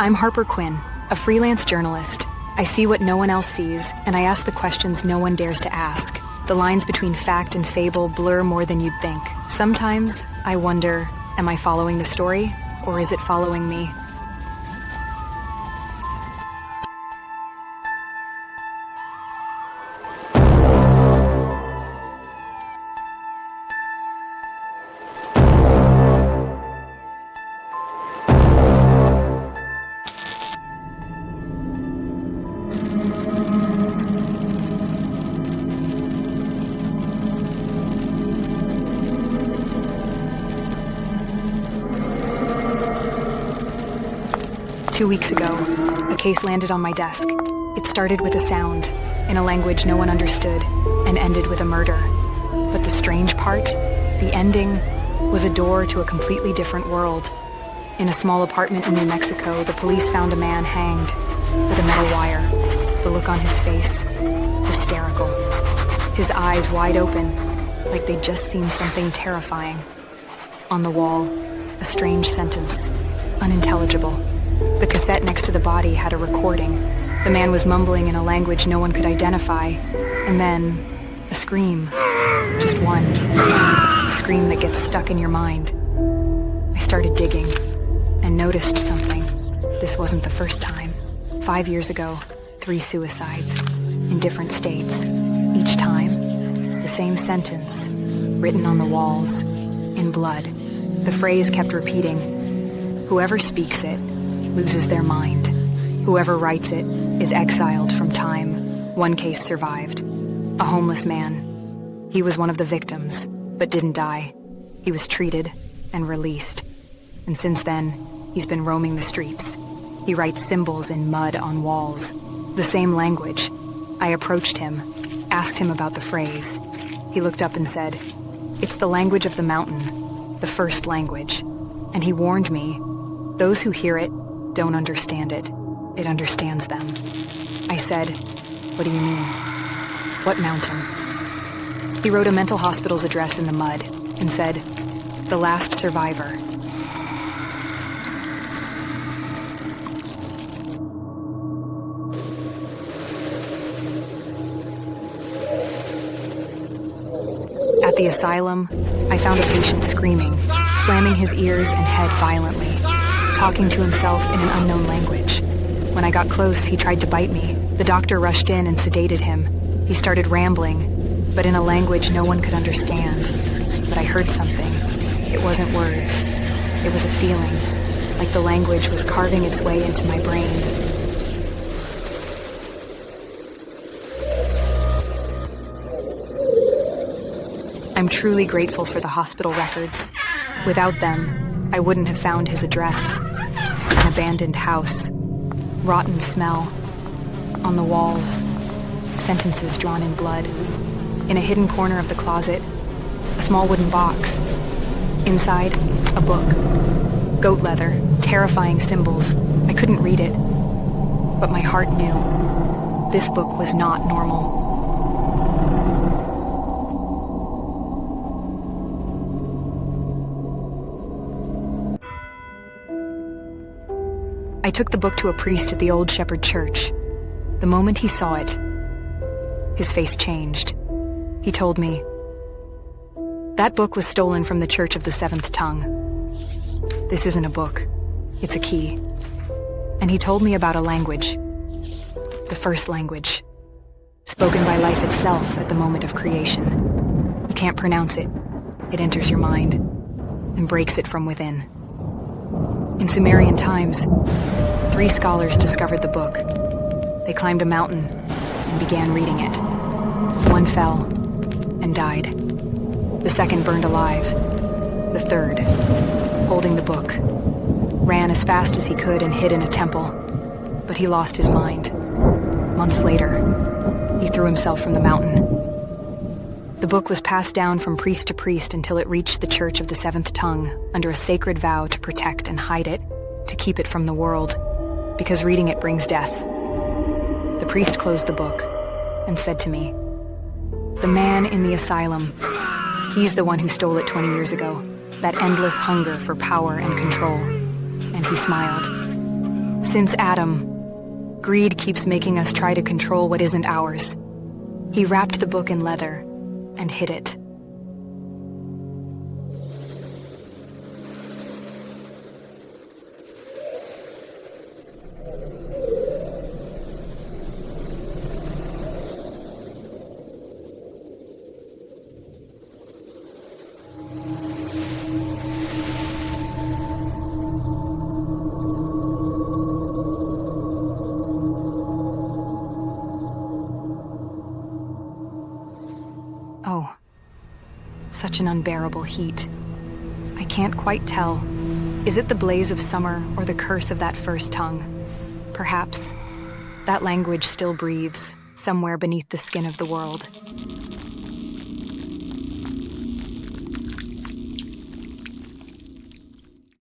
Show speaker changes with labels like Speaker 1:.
Speaker 1: I'm Harper Quinn, a freelance journalist. I see what no one else sees, and I ask the questions no one dares to ask. The lines between fact and fable blur more than you'd think. Sometimes I wonder, am I following the story, or is it following me? Two weeks ago, a case landed on my desk. It started with a sound, in a language no one understood, and ended with a murder. But the strange part, the ending, was a door to a completely different world. In a small apartment in New Mexico, the police found a man hanged with a metal wire. The look on his face, hysterical. His eyes wide open, like they'd just seen something terrifying. On the wall, a strange sentence, unintelligible. The cassette next to the body had a recording. The man was mumbling in a language no one could identify. And then, a scream. Just one. A scream that gets stuck in your mind. I started digging, and noticed something. This wasn't the first time. 5 years ago, 3 suicides, in different states. Each time, the same sentence, written on the walls, in blood. The phrase kept repeating, whoever speaks it loses their mind. Whoever writes it is exiled from time. One case survived. A homeless man. He was one of the victims, but didn't die. He was treated and released. And since then, he's been roaming the streets. He writes symbols in mud on walls. The same language. I approached him, asked him about the phrase. He looked up and said, "It's the language of the mountain, the first language." And he warned me, those who hear it don't understand it. It understands them. I said, "What do you mean?" "What mountain?" He wrote a mental hospital's address in the mud and said, "The last survivor." At the asylum, I found a patient screaming, slamming his ears and head violently, talking to himself in an unknown language. When I got close, he tried to bite me. The doctor rushed in and sedated him. He started rambling, but in a language no one could understand. But I heard something. It wasn't words. It was a feeling, like the language was carving its way into my brain. I'm truly grateful for the hospital records. Without them, I wouldn't have found his address. An abandoned house. Rotten smell. On the walls, sentences drawn in blood. In a hidden corner of the closet, a small wooden box. Inside, a book. Goat leather, terrifying symbols. I couldn't read it, but my heart knew. This book was not normal. I took the book to a priest at the Old Shepherd Church. The moment he saw it, his face changed. He told me, "That book was stolen from the Church of the Seventh Tongue. This isn't a book, it's a key." And he told me about a language, the first language, spoken by life itself at the moment of creation. You can't pronounce it. It enters your mind and breaks it from within. In Sumerian times, 3 scholars discovered the book. They climbed a mountain and began reading it. One fell and died. The second burned alive. The third, holding the book, ran as fast as he could and hid in a temple. But he lost his mind. Months later, he threw himself from the mountain. The book was passed down from priest to priest until it reached the Church of the Seventh Tongue under a sacred vow to protect and hide it, to keep it from the world, because reading it brings death. The priest closed the book and said to me, "The man in the asylum, he's the one who stole it 20 years ago, that endless hunger for power and control." And he smiled. Since Adam, greed keeps making us try to control what isn't ours. He wrapped the book in leather and hid it. Oh, such an unbearable heat. I can't quite tell. Is it the blaze of summer or the curse of that first tongue? Perhaps that language still breathes somewhere beneath the skin of the world.